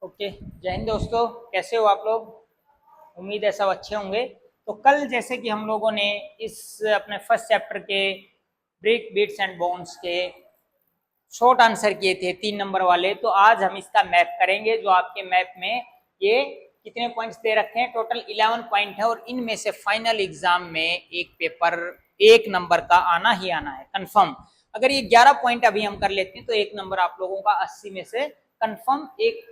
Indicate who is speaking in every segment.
Speaker 1: Okay, जय हिंद दोस्तों। कैसे हो आप लोग? उम्मीद है सब अच्छे होंगे। तो कल जैसे कि हम लोगों ने इस अपने फर्स्ट चैप्टर के ब्रेक बिट्स एंड बोन्स के शॉर्ट आंसर किए थे 3 नंबर वाले, तो आज हम इसका मैप करेंगे। जो आपके मैप में ये कितने पॉइंट्स दे रखे हैं, टोटल 11 पॉइंट है और इनमें से फाइनल एग्जाम में एक पेपर 1 नंबर का आना ही आना है कंफर्म। अगर ये 11 पॉइंट अभी हम कर लेते हैं तो 1 नंबर आप लोगों का 80 में से कंफर्म एक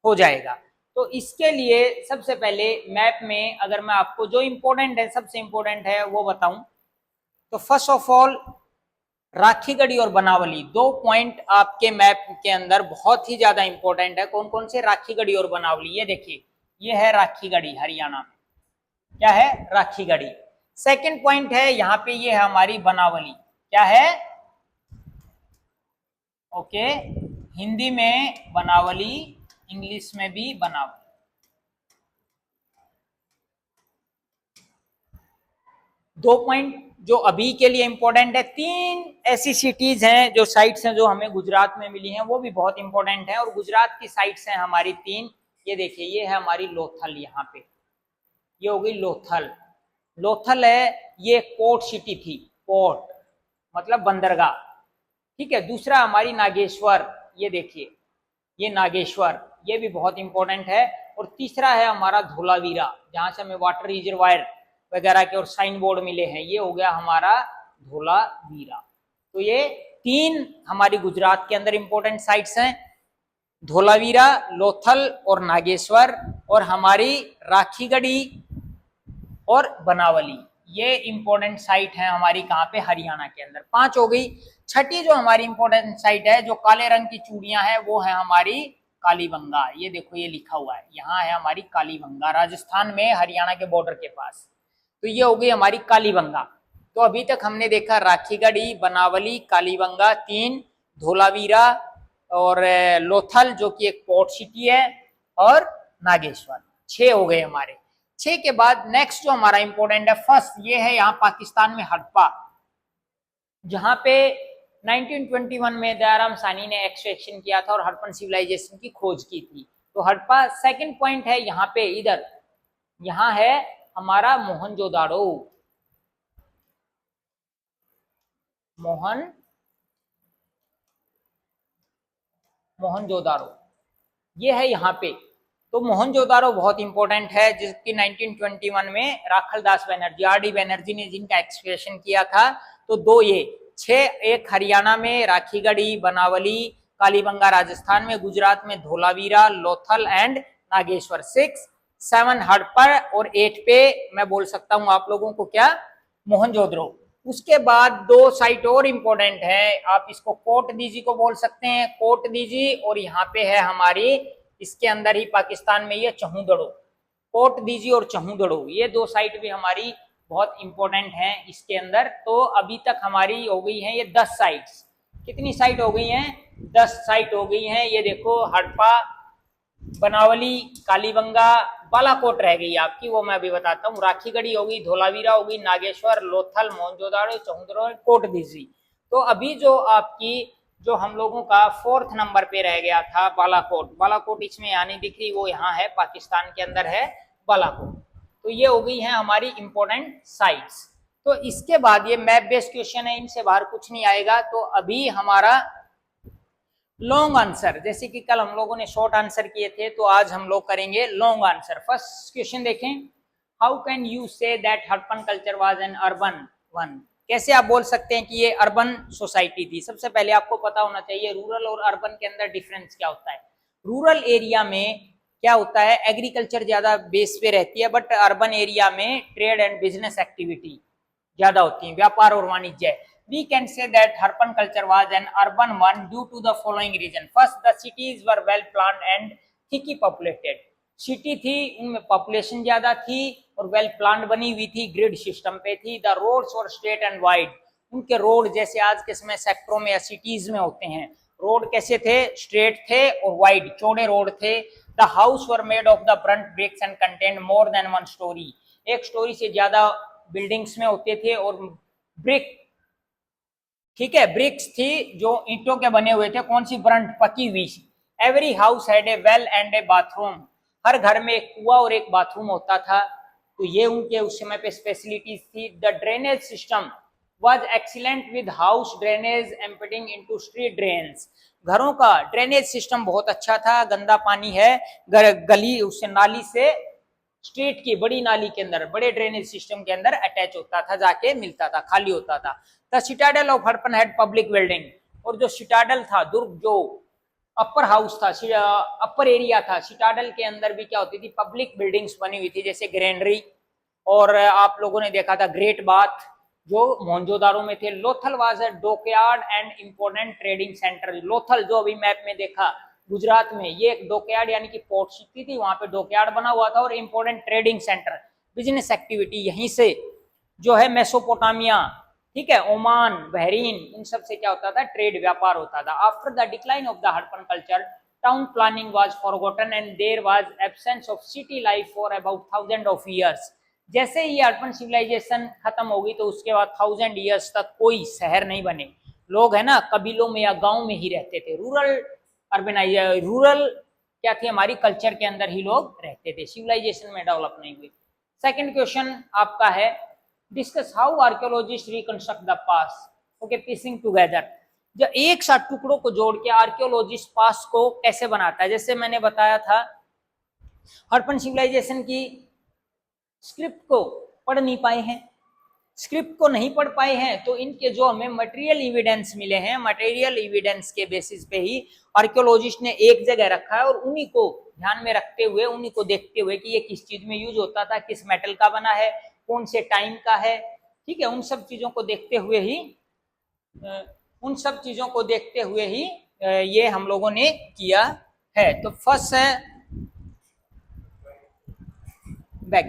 Speaker 1: हो जाएगा। तो इसके लिए सबसे पहले मैप में अगर मैं आपको जो इंपॉर्टेंट है, सबसे इंपॉर्टेंट है वो बताऊं, तो फर्स्ट ऑफ ऑल राखीगढ़ी और बनावली 2 पॉइंट आपके मैप के अंदर बहुत ही ज्यादा इंपॉर्टेंट है। कौन कौन से? राखीगढ़ी और बनावली। ये देखिए, ये है राखीगढ़ी हरियाणा में। क्या है? राखीगढ़ी। सेकंड पॉइंट है यहाँ पे, ये है हमारी बनावली। क्या है? ओके, हिंदी में बनावली, इंग्लिश में भी बनावली। दो पॉइंट जो अभी के लिए इंपॉर्टेंट है। 3 ऐसी सिटीज हैं, जो साइट्स हैं जो हमें गुजरात में मिली हैं, वो भी बहुत इंपॉर्टेंट है। और गुजरात की साइट्स हैं हमारी 3। ये देखिए, ये है हमारी लोथल। यहाँ पे ये हो गई लोथल। लोथल है, ये पोर्ट सिटी थी। पोर्ट मतलब बंदरगाह। ठीक है। दूसरा हमारी नागेश्वर। ये देखिए, ये नागेश्वर, ये भी बहुत इंपॉर्टेंट है। और तीसरा है हमारा धोलावीरा, जहां से हमें वाटर रिजर्वायर वगैरह के और साइन बोर्ड मिले हैं। ये हो गया हमारा धोलावीरा। तो ये 3 हमारी गुजरात के अंदर इंपॉर्टेंट साइट्स हैं, धोलावीरा, लोथल और नागेश्वर। और हमारी राखीगढ़ी और बनावली, ये इंपॉर्टेंट साइट है हमारी। कहाँ पे? हरियाणा के अंदर। 5 हो गई। छठी जो हमारी इंपॉर्टेंट साइट है, जो काले रंग की चूड़ियां हैं, वो है हमारी कालीबंगा। ये देखो, ये लिखा हुआ है, यहाँ है हमारी कालीबंगा, राजस्थान में हरियाणा के बॉर्डर के पास। तो ये हो गई हमारी कालीबंगा। तो अभी तक हमने देखा राखीगढ़ी, बनावली, कालीबंगा 3, धोलावीरा और लोथल जो कि एक पोर्ट सिटी है, और नागेश्वर। 6 हो गए हमारे। 6 के बाद नेक्स्ट जो हमारा इंपॉर्टेंट है फर्स्ट, ये है यहाँ पाकिस्तान में हड़प्पा, जहां पे 1921 में दयाराम सानी ने एक्सट्रैक्शन किया था और हड़प्पन सिविलाइजेशन की खोज की थी। तो हड़प्पा सेकंड पॉइंट है यहाँ पे। इधर यहाँ है हमारा मोहनजोदाड़ो। मोहनजोदाड़ो ये है यहाँ पे। तो मोहनजोदाड़ो बहुत इंपॉर्टेंट है, जिसकी 1921 में राखलदास बनर्जी, आर.डी. बनर्जी ने जिनका एक्सकवेशन किया था। तो 2 ये 6, एक हरियाणा में राखीगढ़ी, बनावली, कालीबंगा राजस्थान में, गुजरात में धोलावीरा, लोथल एंड नागेश्वर। 6, 7 हड़प्पा और 8 पे मैं बोल सकता हूँ आप लोगों को क्या? मोहनजोदड़ो। उसके बाद 2 साइट और इंपॉर्टेंट है, आप इसको कोट दीजी को बोल सकते हैं, कोट दीजी। और यहाँ पे है हमारी, इसके अंदर ही पाकिस्तान में, ये चहूदड़ो। कोट दीजी और चहूदड़ो, ये 2 साइट भी हमारी बहुत इंपॉर्टेंट हैं इसके अंदर। तो अभी तक हमारी हो गई हैं ये 10 साइट्स। कितनी साइट हो गई हैं? 10 साइट हो गई हैं। ये देखो, हड़प्पा, बनावली, कालीबंगा, बालाकोट रह गई आपकी, वो मैं अभी बताता हूँ। राखीगढ़ी होगी, धोलावीरा होगी, नागेश्वर, लोथल, मोहनजोदाड़ो, चहुंदड़ो, कोटदीजी। तो अभी जो आपकी, जो हम लोगों का 4th नंबर पे रह गया था बालाकोट। बालाकोट इसमें यहाँ नहीं दिख रही, वो यहाँ है, पाकिस्तान के अंदर है बालाकोट। तो ये हो गई है हमारी इंपॉर्टेंट साइट्स। तो इसके बाद ये मैप बेस्ड क्वेश्चन है, इनसे बाहर कुछ नहीं आएगा। तो अभी हमारा लॉन्ग आंसर, जैसे कि कल हम लोगों ने शॉर्ट आंसर किए थे, तो आज हम लोग करेंगे लॉन्ग आंसर। फर्स्ट क्वेश्चन देखें, how can you say that Harappan culture was an urban one? कैसे आप बोल सकते हैं कि ये अर्बन सोसाइटी थी? सबसे पहले आपको पता होना चाहिए रूरल और अर्बन के अंदर डिफरेंस क्या होता है। रूरल एरिया में क्या होता है, एग्रीकल्चर ज्यादा बेस पे रहती है, बट अर्बन एरिया में ट्रेड एंड बिजनेस एक्टिविटी ज्यादा होती है, व्यापार और वाणिज्य। We can say that Harpan culture was an urban one due to the following reason. First, the cities were well planned and thickly populated. City थी, उनमें population ज्यादा थी और वेल प्लान्ड बनी हुई थी, ग्रिड सिस्टम पे थी। द रोड्स और स्ट्रेट एंड वाइड, उनके रोड जैसे आज के समय सेक्टरों में या सिटीज में होते हैं, रोड कैसे थे? स्ट्रेट थे और वाइड, चौड़े रोड थे। The house were made of the burnt bricks and contain more than 1 story, एक स्टोरी से ज्यादा बिल्डिंग्स में होते थे। और ब्रिक, ठीक है, ब्रिक्स थी जो ईंटों के बने हुए थे। कौन सी? ब्रंट, पकी हुई। Every house had a well and a bathroom, हर घर में एक कुआं और एक बाथरूम होता था। तो ये उनके उस समय पे फैसिलिटीज थी। The drainage system was excellent with house drainage emptying into street drains, घरों का ड्रेनेज सिस्टम बहुत अच्छा था, गंदा पानी है गली उससे नाली से स्ट्रीट की बड़ी नाली के अंदर बड़े ड्रेनेज सिस्टम के अंदर अटैच होता था, जाके मिलता था, खाली होता था। The Citadel of Harappan had public building, और जो सिटाडेल था दुर्ग, जो अपर हाउस था, अपर एरिया था, सिटाडेल के अंदर भी क्या होती थी, पब्लिक बिल्डिंग्स बनी हुई थी, जैसे ग्रेनरी, और आप लोगों ने देखा था ग्रेट बाथ जो मोहनजोदारो में थे। Lothal was a dockyard and important trading centre, Lothal जो अभी मैप में देखा गुजरात में, ये एक डॉकयार्ड यानी कि पोर्ट सिटी थी, वहां पे डॉकयार्ड बना हुआ था, और important trading centre, business activity यहीं से जो है मेसोपोटामिया, ठीक है, ओमान, बहरीन, इन सब से क्या होता था, ट्रेड व्यापार होता था। After the decline of the Harappan culture town planning was forgotten and there was absence of city life for about 1000 of years, जैसे ही अर्बन सिविलाइजेशन खत्म होगी तो उसके बाद 1000 ईयर्स तक कोई शहर नहीं बने, लोग है ना कबीलों में या गांव में ही रहते थे, रूरल क्या थी हमारी कल्चर के अंदर ही लोग रहते थे, सिविलाइजेशन में डेवलप नहीं हुई। सेकंड क्वेश्चन आपका है, discuss how archaeologist reconstruct the past, okay, piecing together, जो एक साथ टुकड़ों को जोड़ के आर्कियोलॉजिस्ट पास्ट को कैसे बनाता है। जैसे मैंने बताया था हड़प्पन सिविलाइजेशन की स्क्रिप्ट को पढ़ नहीं पाए हैं, स्क्रिप्ट को नहीं पढ़ पाए हैं, तो इनके जो हमें मटेरियल एविडेंस मिले हैं, मटेरियल एविडेंस के बेसिस पे ही आर्कियोलॉजिस्ट ने एक जगह रखा है, और उन्हीं को ध्यान में रखते हुए, उन्हीं को देखते हुए कि ये किस चीज में यूज होता था, किस मेटल का बना है, कौन से टाइम का है, ठीक है, उन सब चीजों को देखते हुए ही ये हम लोगों ने किया है। तो फर्स्ट है बैक,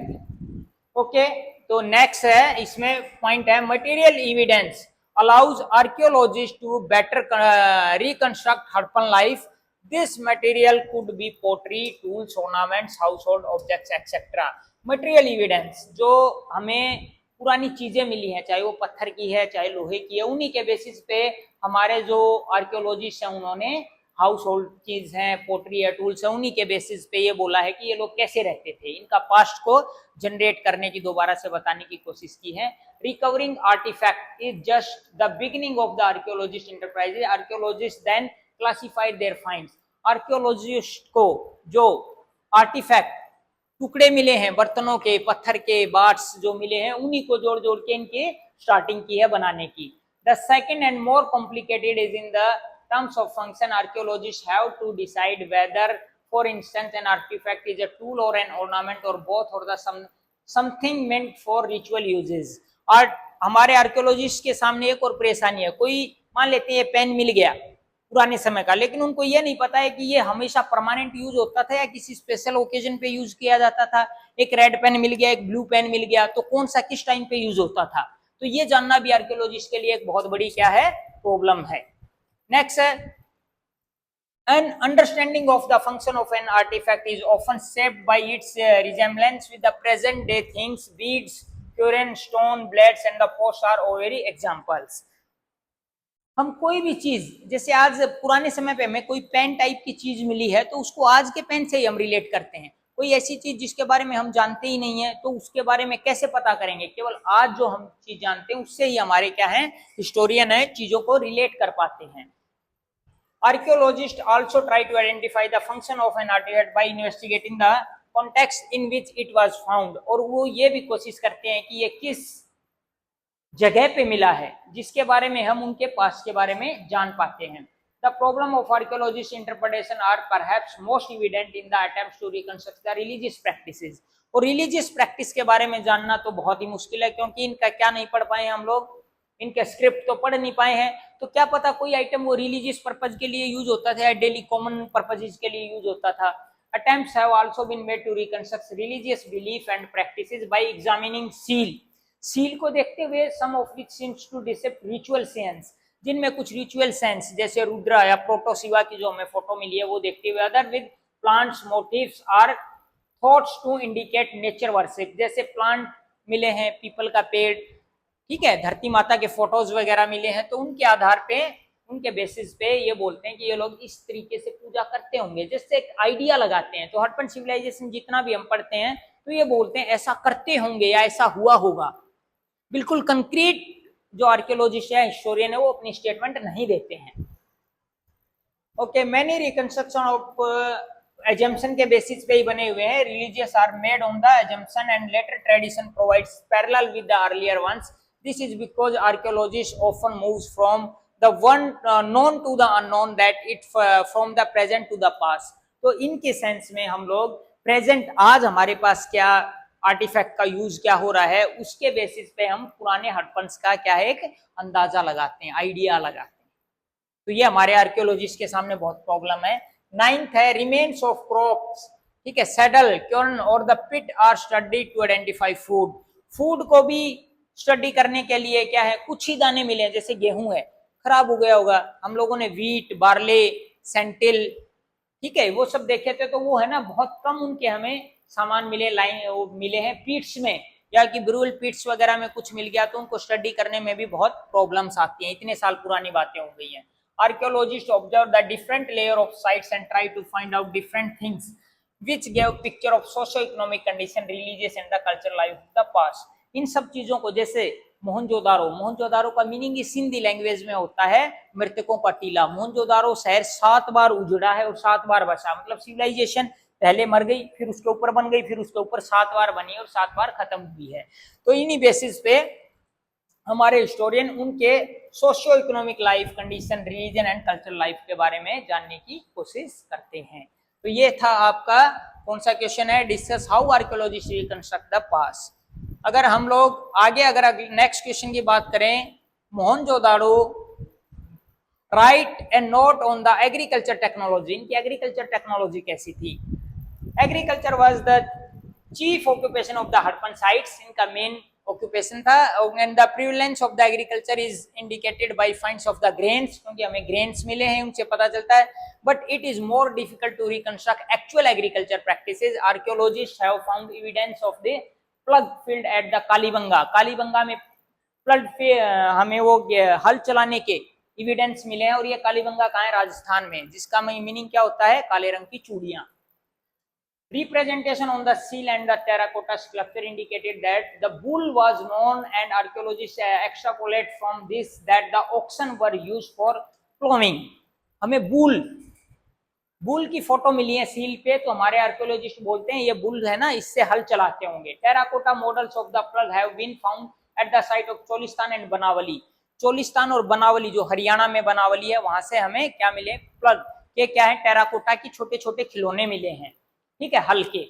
Speaker 1: ओके, तो नेक्स्ट है, इसमें पॉइंट है material evidence allows archaeologist to better reconstruct Harappan life, this material could be pottery, tools, ornaments, household objects etcetera. Material evidence जो हमें पुरानी चीजें मिली हैं, चाहे वो पत्थर की है चाहे लोहे की है, उन्हीं के बेसिस पे हमारे जो आर्कियोलॉजिस्ट हैं उन्होंने हाउस होल्ड चीज है, पोटरी है, टूल्स है, उन्हीं के बेसिस पे ये बोला है कि ये लोग कैसे रहते थे, इनका पास्ट को जनरेट करने की, दोबारा से बताने की कोशिश की है। Recovering artifact is just the beginning of the archaeologist enterprise, archaeologist then classified their finds, archaeologist को जो आर्टिफैक्ट टुकड़े मिले हैं, बर्तनों के, पत्थर के, बार्ट्स जो मिले हैं, उन्हीं को जोड़ जोड़ के इनकी स्टार्टिंग की है बनाने की। The second and more complicated is in the terms of function, archaeologists have to decide whether, for instance, an artifact is a tool or an ornament or both, or the something meant for ritual uses। और हमारे archaeologist के सामने एक और परेशानी है, कोई मान लेते हैं ये पेन मिल गया पुराने समय का, लेकिन उनको ये नहीं पता है कि ये हमेशा परमानेंट यूज होता था या किसी स्पेशल ओकेजन पे यूज किया जाता था। एक रेड पेन मिल गया, एक ब्लू पेन मिल गया, तो कौन सा किस टाइम पे यूज होता था, तो ये जानना भी आर्कियोलॉजिस्ट के लिए एक बहुत बड़ी क्या है, प्रॉब्लम है। Next, an understanding of the function of an artifact is often shaped by its resemblance with the present day things, beads, current stone, blades and the posts are very examples। हम कोई भी चीज, जैसे आज पुराने समय पे हमें कोई पेन टाइप की चीज मिली है, तो उसको आज के पेन से ही हम रिलेट करते हैं। कोई ऐसी चीज जिसके बारे में हम जानते ही नहीं है, तो उसके बारे में कैसे पता करेंगे, केवल आज जो हम चीज जानते हैं उससे ही हमारे क्या है, हिस्टोरियन है, चीजों को रिलेट कर पाते हैं। Archaeologists also try to identify the function of an artifact by investigating the context in which it was found, और वो ये भी कोशिश करते हैं कि ये किस जगह पे मिला है, जिसके बारे में हम उनके पास के बारे में जान पाते हैं। The problem of archaeologists' interpretation are perhaps most evident in the attempts to reconstruct the religious practices। और रिलीजियस प्रैक्टिस के बारे में जानना तो बहुत ही मुश्किल है, क्योंकि इनका क्या नहीं पढ़ पाए हम लोग, इनके स्क्रिप्ट तो पढ़ नहीं पाए हैं, तो क्या पता कोई आइटम वो रिलीजियस पर्पज के लिए यूज होता था या डेली कॉमन पर्पजेस के लिए यूज होता था। Attempts have also been made to reconstruct religious belief and practices by examining seal, seal को देखते हुए, some of which seems to depict ritual scenes, जिनमें कुछ रिचुअल सेंस जैसे रुद्रा या प्रोटोशिवा की जो हमें फोटो मिली है वो देखते हुए, other with plants motives are thought to indicate nature worship, जैसे प्लांट मिले हैं, पीपल का पेड़, ठीक है, धरती माता के फोटोज वगैरह मिले हैं, तो उनके आधार पे उनके बेसिस पे ये बोलते हैं कि ये लोग इस तरीके से पूजा करते होंगे, जिससे एक आइडिया लगाते हैं। तो हड़प्पन सिविलाइजेशन जितना भी हम पढ़ते हैं तो ये बोलते हैं ऐसा करते होंगे या ऐसा हुआ होगा। बिल्कुल कंक्रीट जो आर्कियोलॉजिस्ट है, हिस्टोरियन है, वो अपनी स्टेटमेंट नहीं देते हैं। Okay, many reconstruction of assumption के बेसिस पे ही बने हुए हैं। Religious are made on the assumption and later tradition provides parallel with the earlier ones. This is because archaeologist often moves from the one known to the unknown, that it from the present to the past. तो इनके sense में हम लोग present, आज हमारे पास क्या artefact का use क्या हो रहा है, उसके बेसिस पे हम पुराने हड़प्पन्स का क्या है एक अंदाजा लगाते हैं, आइडिया लगाते हैं। तो ये हमारे आर्कियोलॉजिस्ट के सामने बहुत प्रॉब्लम है। 9th है रिमेन्स ऑफ क्रॉप्स, ठीक है, सैडल, क्योर्न और the pit are study to identify food. Food को भी स्टडी करने के लिए क्या है, कुछ ही दाने मिले हैं, जैसे गेहूं है, खराब हो गया होगा, हम लोगों ने व्हीट, बार्ले, सेंटिल, ठीक है, वो सब देखे थे, तो वो है ना बहुत कम उनके हमें सामान मिले, लाइन वो मिले हैं पीट्स में, या कि ब्रूल पीट्स वगैरह में कुछ मिल गया, तो उनको स्टडी करने में भी बहुत प्रॉब्लम्स आती हैं। इतने साल पुरानी बातें हो गई हैं। Archaeologists observe the different layer of sites and try to find out different things which gave picture of socio-economic condition, religious and the cultural life of the past. इन सब चीजों को, जैसे मोहनजोदारो का मीनिंग इस सिंधी लैंग्वेज में होता है मृतकों का टीला। मोहनजोदारो शहर 7 बार उजड़ा है और 7 बार बचा, मतलब सिविलाइजेशन पहले मर गई, फिर उसके ऊपर बन गई, फिर उसके ऊपर 7 बार बनी और 7 बार खत्म हुई है। तो इन्हीं बेसिस पे हमारे हिस्टोरियन उनके socio economic life condition, religion and cultural life के बारे में जानने की कोशिश करते हैं। तो ये था आपका कौन सा क्वेश्चन है, discuss how archaeologist reconstruct the past. अगर हम लोग आगे अगर नेक्स्ट क्वेश्चन की बात करें, Mohenjodaro write and note on the agriculture technology. इनकी एग्रीकल्चर टेक्नोलॉजी कैसी थी? Agriculture was the chief occupation of the Harappan sites. इनका मेन ऑक्यूपेशन था। And the prevalence of the agriculture is indicated by finds of the grains, क्योंकि हमें grains मिले हैं, उनसे पता चलता है। But it is more difficult to reconstruct actual agriculture practices. Archaeologist have found evidence of the plough field at the Kalibangan. Kalibangan में plough हमें वो हल चलाने के एविडेंस मिले हैं, और ये कालीबंगा कहाँ है? राजस्थान में, जिसका मीनिंग क्या होता है? काले रंग की चूड़ियां। Representation on the seal and the terracotta sculpture indicated that the bull was known, and archaeologists extrapolate from this that the oxen were used for plowing. हमें बुल की फोटो मिली है सील पे, तो हमारे आर्कियोलॉजिस्ट बोलते हैं ये बुल है ना, इससे हल चलाते होंगे। Terracotta models of the plough have been found at the site of Cholistan and Banawali. Cholistan और बनावली, जो हरियाणा में बनावली है, वहां से हमें क्या मिले? प्लग के क्या है? टेराकोटा की छोटे छोटे खिलौने मिले हैं, ठीक है, हल्के।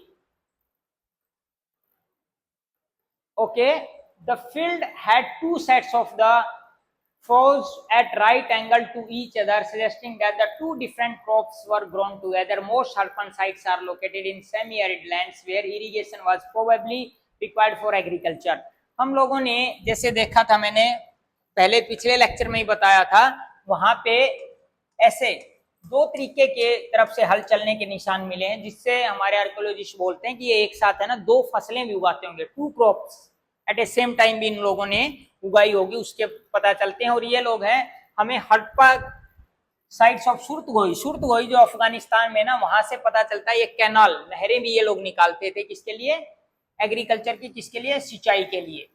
Speaker 1: Okay, the field had 2 sets of the furrows at right angle to each other, suggesting that the 2 different crops were grown together. Most Harappan sites are located in semi-arid lands where irrigation was probably required for agriculture. हम लोगों ने जैसे देखा था, मैंने पहले पिछले lecture में ही बताया था, वहां पे ऐसे 2 तरीके के तरफ से हल चलने के निशान मिले हैं, जिससे हमारे आर्कियोलॉजिस्ट बोलते हैं कि ये एक साथ है ना 2 फसलें भी उगाते होंगे, 2 क्रॉप्स एट ए सेम टाइम भी इन लोगों ने उगाई होगी, उसके पता चलते हैं। और ये लोग हैं, हमें हड़प्पा साइट्स ऑफ सुरतगोई जो अफगानिस्तान में ना, वहां से पता चलता है ये कैनाल, नहरें भी ये लोग निकालते थे, किसके लिए? एग्रीकल्चर की, किसके लिए? सिंचाई के लिए।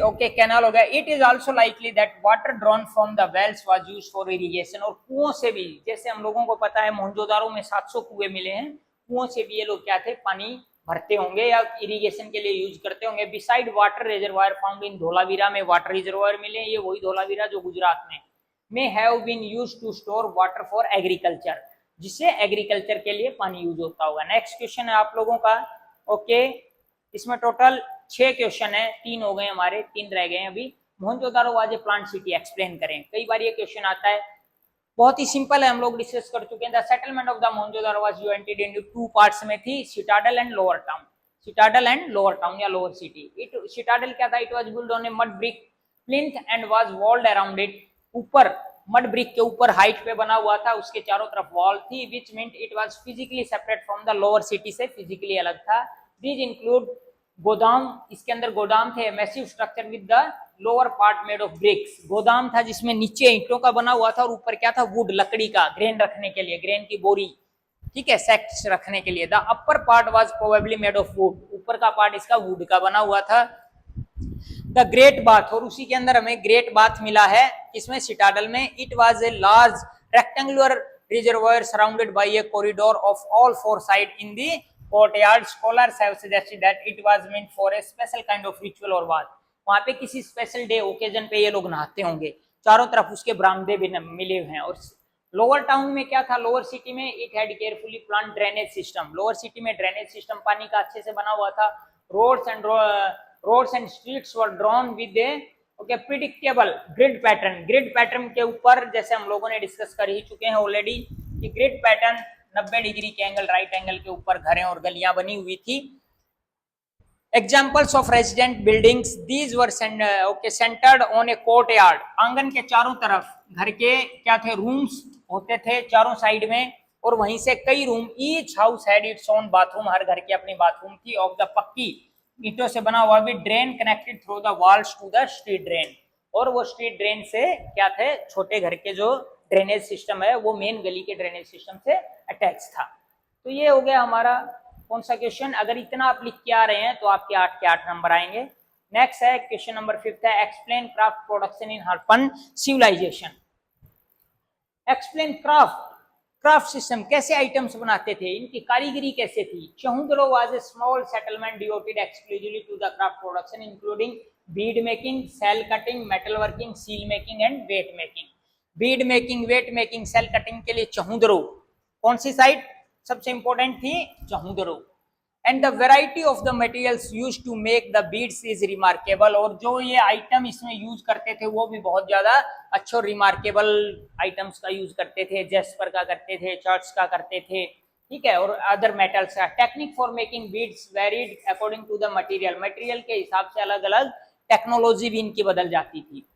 Speaker 1: ओके, कैनाल हो गया। It is also likely that water drawn from the wells was used for irrigation. और कुओं से भी, जैसे हम लोगों को पता है मोहनजोदारो में 700 कुएं मिले हैं, कुओं से भी ये लोग क्या थे? पानी भरते होंगे या इरिगेशन के लिए यूज करते होंगे। Beside water reservoir found in Dholavira में वाटर रिजर्वायर मिले, ये वही धोलावीरा जो गुजरात में have been used to store water for agriculture, जिससे एग्रीकल्चर के लिए पानी यूज होता होगा। नेक्स्ट क्वेश्चन है आप लोगों का। ओके, इसमें टोटल 6 क्वेश्चन है, 3 हो गए हमारे, 3 रह गए अभी। Mohenjodaro was a plant city, explain करें। कई बार ये क्वेश्चन आता है, बहुत ही सिंपल है, हम लोग डिस्कस कर चुके हैं। The settlement of the Mohenjodaro was divided into 2 parts में थी, citadel and lower town. Citadel and lower town या लोअर सिटी। सिटाडल क्या था? It was build on a mud brick plinth and was walled around it. ऊपर mud brick के ऊपर height पे बना हुआ था, उसके चारों तरफ वॉल थी, which meant it was physically separate from the lower city, से फिजिकली अलग था। दीज इंक्लूड गोदाम, इसके अंदर गोदाम थे, massive structure with the lower part made of bricks, गोदाम था जिसमें नीचे ईंटों का बना हुआ था और ऊपर क्या था, वुड, लकड़ी का, ग्रेन रखने के लिए, ग्रेन की बोरी, ठीक है, सैक्स रखने के लिए। The upper part was probably made of would, ऊपर का पार्ट इसका वुड का बना हुआ था। द ग्रेट बाथ, और उसी के अंदर हमें ग्रेट बाथ मिला है, इसमें सिटाडल में। It was a large rectangular reservoir surrounded by A corridor of all four side in the courtyard. Scholars have suggested that it was meant for a special kind of ritual और bath, वहां पे किसी special day occasion पे ये लोग नहाते होंगे। चारों तरफ उसके बरामदे भी मिले हुए हैं। और लोअर टाउन में क्या था, लोअर सिटी में it had carefully plan drainage system, lower city में ड्रेनेज सिस्टम पानी का अच्छे से बना हुआ था। Roads and streets were drawn with a okay predictable grid pattern, grid pattern के ऊपर जैसे हम लोगों ने डिस्कस कर ही चुके हैं ऑलरेडी कि ग्रिड पैटर्न 90 डिग्री के एंगल, राइट एंगल के ऊपर घरें और गलियां बनी हुई थी। Examples of resident buildings, these were centered on a courtyard, आंगन के चारों तरफ घर के क्या थे, रूम्स होते थे चारों साइड में, और वहीं से कई room, each house had its own bathroom, हर घर की अपनी बाथरूम थी, ऑफ द पक्की ईंटों से बना हुआ, with drain connected through the walls to the street drain, और वो स्ट्रीट ड्रेन से क्या थे, छोटे घर के जो ड्रेनेज सिस्टम है वो मेन गली के ड्रेनेज सिस्टम से अटैच था। तो ये हो गया हमारा कौन सा क्वेश्चन। अगर इतना आप लिख के आ रहे हैं तो आपके 8 के 8 नंबर आएंगे। नेक्स्ट है क्वेश्चन नंबर 5 है, explain craft production in Harappan civilisation. Explain craft system, कैसे आइटम्स बनाते थे, इनकी कारीगरी कैसे थी। Chanhudaro was a small settlement devoted exclusively to the craft production including bead making, shell cutting, metal working, seal making and weight making. Bead making, weight making, shell cutting के लिए चहुंदरो, कौन सी साइड सबसे इंपॉर्टेंट थी, Chanhudaro. And the variety of the materials used to make the beads is remarkable, और जो ये item इसमें यूज करते थे वो भी बहुत ज्यादा अच्छे और रिमार्केबल आइटम्स का यूज करते थे, जेस्पर का करते थे, चर्च का करते थे, ठीक है, और अदर मेटल्स का। Technique for making beads varied according to the material, material के हिसाब से अलग अलग टेक्नोलॉजी भी इनकी बदल जाती थी।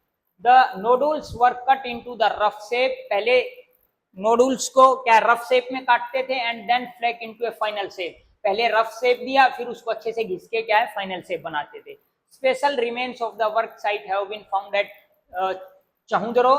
Speaker 1: The nodules were cut into the rough shape, पहले नोडल्स को क्या रफ शेप में काटते थे, and then flake into a final shape, पहले रफ शेप दिया फिर उसको अच्छे से घिस के क्या है फाइनल शेप बनाते थे। Special remains of the work site have been found at Chanhudaro,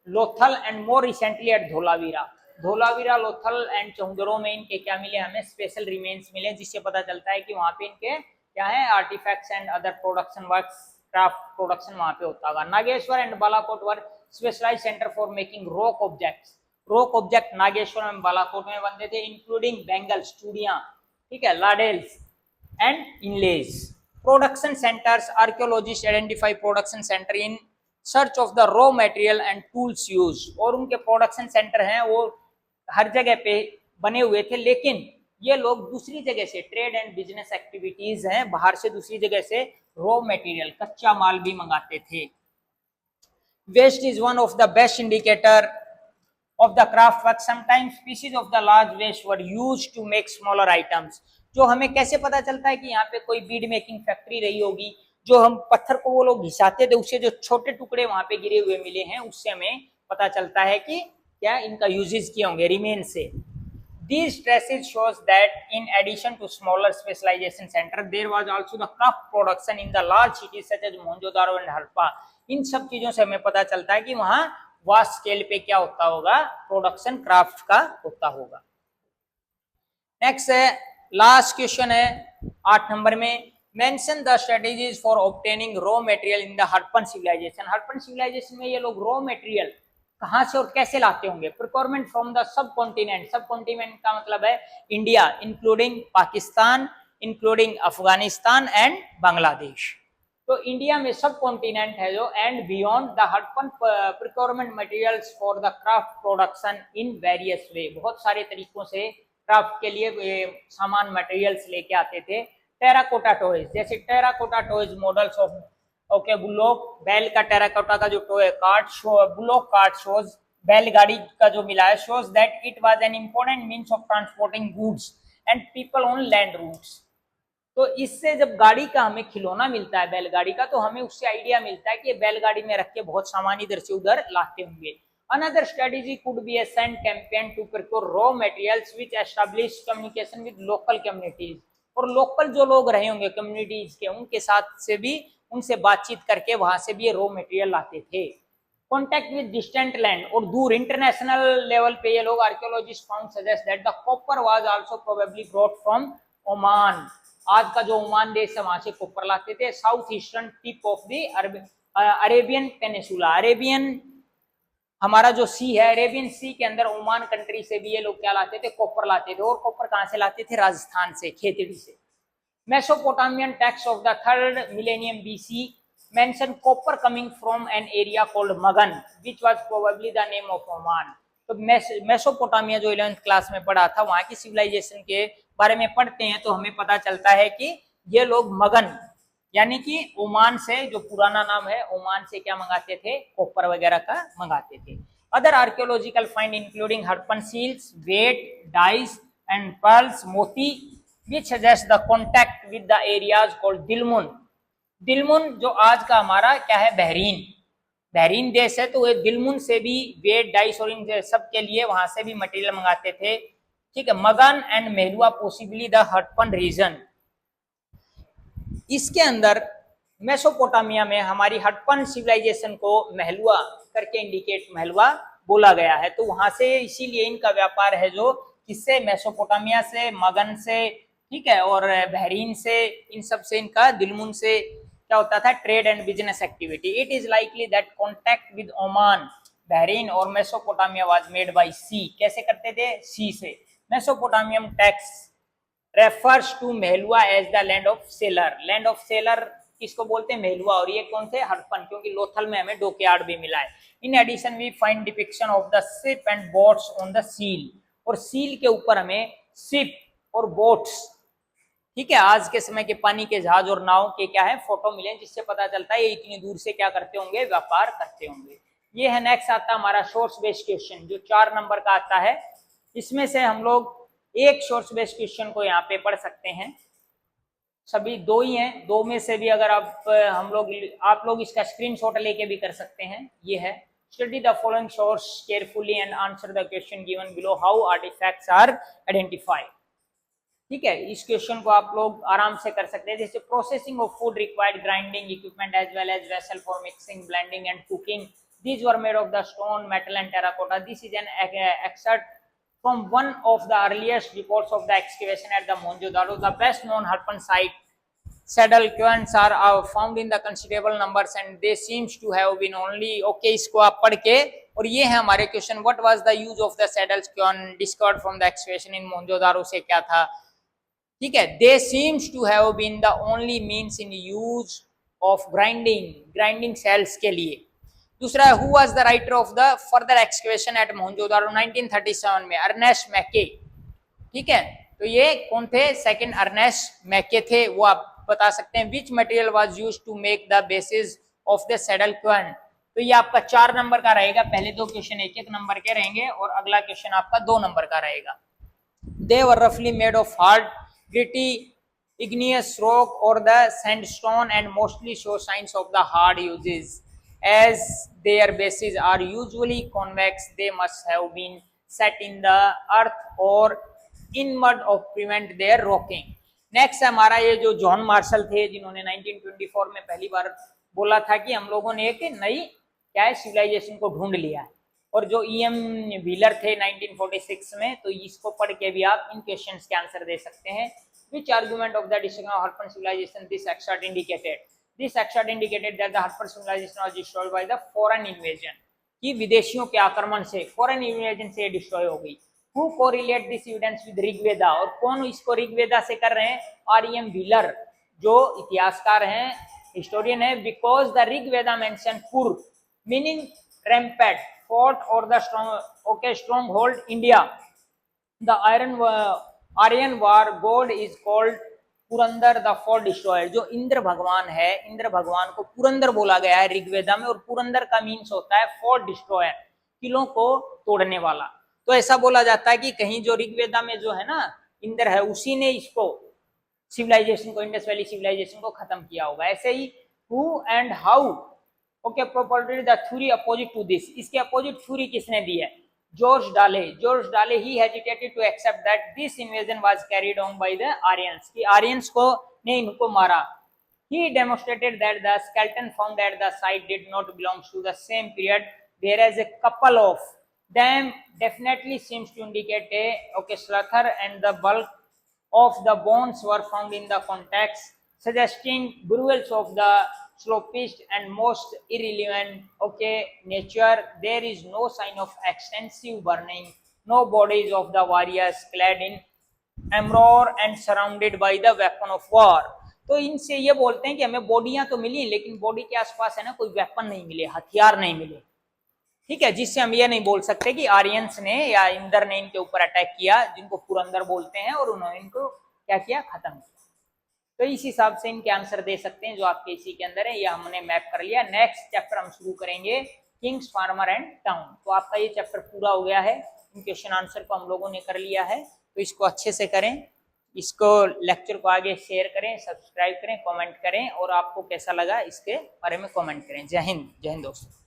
Speaker 1: Lothal and more recently at Dholavira. Dholavira, Lothal and Chanhudaro में इनके क्या मिले, हमें स्पेशल रिमेन्स मिले, जिससे पता चलता है कि वहां पे इनके क्या है artifacts and other production works, craft production वहां पे होता होगा। Nageshwar and Balakot were specialized centre for making rock objects, rock object Nageshwar में बालाकोट में बनते थे, इंक्लूडिंग बैंगल्स, चूड़ियां, ठीक है, ladles and inlays. Production centres, archaeologist identify production centre in search of the raw material and tools use, और उनके प्रोडक्शन सेंटर हैं वो हर जगह पे बने हुए थे, लेकिन ये लोग दूसरी जगह से, ट्रेड एंड बिजनेस एक्टिविटीज हैं, बाहर से दूसरी जगह से रॉ मटेरियल, कच्चा माल भी मंगाते थे। Waste is one of the best indicator of the craft work, sometimes pieces of the large waste were used to make smaller items, जो हमें कैसे पता चलता है कि यहाँ पे कोई बीड मेकिंग फैक्ट्री रही होगी, जो हम पत्थर को वो लोग घिसाते थे उससे जो छोटे टुकड़े वहां पे गिरे हुए मिले हैं, उससे हमें पता चलता है कि क्या इनका यूजेस किए होंगे रिमेन से। These traces shows that in addition to smaller specialization center, there was also the craft production in the large cities such as Mohenjo-daro and Harappa। इन सब चीजों से हमें पता चलता है कि वहां वास्ट स्केल पे क्या होता होगा, प्रोडक्शन क्राफ्ट का होता होगा। नेक्स्ट है, लास्ट क्वेश्चन है 8 नंबर में, mention the strategies for obtaining raw material in the Harappan civilization. Harappan civilization में ये लोग रॉ मटेरियल कहां से और कैसे लाते होंगे। Procurement from the sub continent, सब कॉन्टिनेंट का मतलब है India, including Pakistan, including Afghanistan and Bangladesh. तो इंडिया में सब कॉन्टिनेंट है जो, and beyond the Harappan procurement materials for the craft production in various वे, बहुत सारे तरीकों से क्राफ्ट के लिए सामान मटेरियल्स लेके आते थे। टेराकोटा टॉयज, जैसे terracotta toys models of okay bullock, बैल का टेराकोटा का जो toy cart show, bullock cart shows, बैलगाड़ी का जो मिला है, shows that it was an important means of transporting goods and people on land routes. तो इससे जब गाड़ी का हमें खिलौना मिलता है बैलगाड़ी का, तो हमें उससे आइडिया मिलता है कि ये बैलगाड़ी में रख के बहुत सामान इधर से उधर लाते होंगे। Another strategy could be a send campaign to procure raw materials which establish communication with local communities। और लोकल जो लोग रहे होंगे कम्युनिटीज के, उनके साथ से भी उनसे बातचीत करके वहां से भी ये रॉ मटेरियल लाते थे। कॉन्टेक्ट विद डिस्टेंट लैंड, और दूर इंटरनेशनल लेवल पे ये लोग archaeologist found suggest that the copper was also probably brought from Oman. आज का जो ओमान देश है वहां से कॉपर लाते थे। South eastern tip of the Arabian peninsula, Arabian हमारा जो सी है, अरेबियन सी के अंदर ओमान कंट्री से भी ये लोग क्या लाते थे, कॉपर लाते थे। और कॉपर कहां से लाते थे, राजस्थान से, खेतड़ी से। Mesopotamian text of the 3rd millennium BC mention copper coming from an area called Magan, which was probably the name of Oman। तो मेसोपोटामिया जो 11th क्लास में पढ़ा था, वहां की सिविलाइजेशन के बारे में पढ़ते हैं तो हमें पता चलता है कि ये लोग मगन यानी कि ओमान से, जो पुराना नाम है, ओमान से क्या मंगाते थे, कॉपर वगैरह का मंगाते थे। Other archaeological find including Harappan seals, weight, dice and pearls, मोती, which suggests the contact with the areas called Dilmun. Dilmun जो आज का हमारा क्या है, बहरीन, बहरीन देश है, तो ये दिलमुन से भी वेट, डाइस और इन सब के लिए वहां से भी मटेरियल मंगाते थे। ठीक है, Magan and Meluhha possibly the Harappan region. इसके अंदर मेसोपोटामिया में हमारी हड़प्पन सिविलाइजेशन को महलुआ करके इंडिकेट, महलुआ बोला गया है। तो वहां से इसीलिए इनका व्यापार है जो किससे, मेसोपोटामिया से, मगन से, ठीक है, और बहरीन से, इन सब से, इनका दिलमुन से क्या होता था, trade and business activity. It is likely that contact with Oman, Bahrain और Mesopotamia was made by sea. कैसे करते थे, सी से। Mesopotamian texts refers to Meluhha as the land of sailor. Land of sailor किसको बोलते हैं, मेहलुआ। और ये कौन थे, हड़प्पन, क्योंकि लोथल में हमें डॉकयार्ड भी मिला है। In addition we find depiction of the ship and boats on the seal, और सील के ऊपर हमें शिप और बोट्स, ठीक है, आज के समय के पानी के जहाज और नाव के क्या है, फोटो मिले, जिससे पता चलता है ये इतनी दूर से क्या करते होंगे, व्यापार करते होंगे। ये है नेक्स्ट आता हमारा सोर्स बेस्ड क्वेश्चन, जो 4 नंबर का आता है। इसमें से हम लोग एक सोर्स बेस्ड क्वेश्चन को यहाँ पे पढ़ सकते हैं, सभी 2 ही हैं, 2 में से भी अगर आप लोग इसका स्क्रीनशॉट लेके भी कर सकते हैं। ये है, study the following source carefully and answer the question given below, how artifacts are identified. ठीक है, इस क्वेश्चन को आप लोग आराम से कर सकते हैं। जैसे processing of food required grinding equipment as well as vessel for mixing, blending and cooking. These were made of the stone, metal and terracotta. This is an excerpt from one of the earliest reports of the excavation at the Mohenjo-daro. The best known Harappan site saddle quains are found in the considerable numbers and they seems to have been only, okay, इसको आप पढ़ के, और ये है हमारे question, what was the use of the saddle quain discovered from the excavation in Mohenjo-daro से क्या था। ठीक है, they seems to have been the only means in use of grinding cells के लिए। दूसरा, who was the writer of the further excavation at Mohenjodaro 1937 में, Ernest मैके। ठीक है, तो ये कौन थे, सेकंड अर्नेस्ट मैके थे, वो आप बता सकते हैं। Which material was used to make the basis of the saddle quern. तो ये आपका 4 नंबर का रहेगा। पहले 2 क्वेश्चन 1-1 नंबर के रहेंगे और अगला क्वेश्चन आपका 2 नंबर का रहेगा। दे वर रफली made of hard gritty igneous rock or the sandstone and mostly show signs of the hard uses. As their bases are usually convex, they must have been set in the earth or in mud of prevent their rocking. Next हमारा ये जो John Marshall थे, जिन्होंने 1924 में पहली बार बोला था कि हम लोगों ने एक नई क्या है, सिविलाइजेशन को ढूंढ लिया है। और जो E.M. व्हीलर थे 1946 में, तो इसको पढ़ के भी आप इन क्वेश्चंस के आंसर दे सकते हैं। Which argument of the destruction of Harappan civilization this excerpt indicated? This excerpt indicated that the Harappan civilization was destroyed by the foreign invasion, कि विदेशियों के आक्रमण से, foreign invasion से डिस्ट्रॉय हो गई। Who correlate this evidence with Rigveda, और कौन इसको ऋग्वेदा से कर रहे हैं, R.E.M. व्हीलर जो इतिहासकार हैं, हिस्टोरियन है। Because the ऋग्वेदा mention पुर meaning rampart, fort or the stronghold India. The Aryan war god is called Purandar the for destroyer. जो इंद्र भगवान है, इंद्र भगवान को पुरंदर बोला गया है ऋग्वेदा में, और पुरंदर का मीन्स होता है फॉर डिस्ट्रॉयर, किलों को तोड़ने वाला। तो ऐसा बोला जाता है कि कहीं जो ऋग्वेदा में जो है ना इंद्र है, उसी ने इसको सिविलाइजेशन को, इंडस वैली सिविलाइजेशन को खत्म किया होगा। ऐसे ही who and how, okay, propounded the theory opposite to this, इसके अपोजिट थ्योरी किसने दी है, जॉर्ज डाले he hesitated to accept that this invasion was carried on by the Aryans, कि आर्यंस को ने इनको मारा. He demonstrated that the skeleton found at the site did not belong to the same period, whereas a couple of them definitely seems to indicate a Slaughter, and the bulk of the bones were found in the context, suggesting burials of the slopest and most irrelevant nature. There is no sign of extensive burning, no bodies of the warriors clad in armor and surrounded by the weapon of war. तो इनसे ये बोलते हैं कि हमें बॉडियां तो मिली लेकिन body के आसपास है ना कोई वेपन नहीं मिले, हथियार नहीं मिले. ठीक है, जिससे हम ये नहीं बोल सकते कि आर्यंस ने या इंदर ने इनके ऊपर अटैक किया, जिनको पुरंदर बोलते हैं, और उन्होंने इनको क्या किया, खत्म किया. तो इस हिसाब से इनके आंसर दे सकते हैं जो आपके इसी के अंदर है. ये हमने मैप कर लिया. नेक्स्ट चैप्टर हम शुरू करेंगे किंग्स, फार्मर एंड टाउन. तो आपका ये चैप्टर पूरा हो गया है. इन क्वेश्चन आंसर को हम लोगों ने कर लिया है. तो इसको अच्छे से करें, इसको लेक्चर को आगे शेयर करें, सब्सक्राइब करें, कमेंट करें, और आपको कैसा लगा इसके बारे में कमेंट करें. जय हिंद दोस्तों.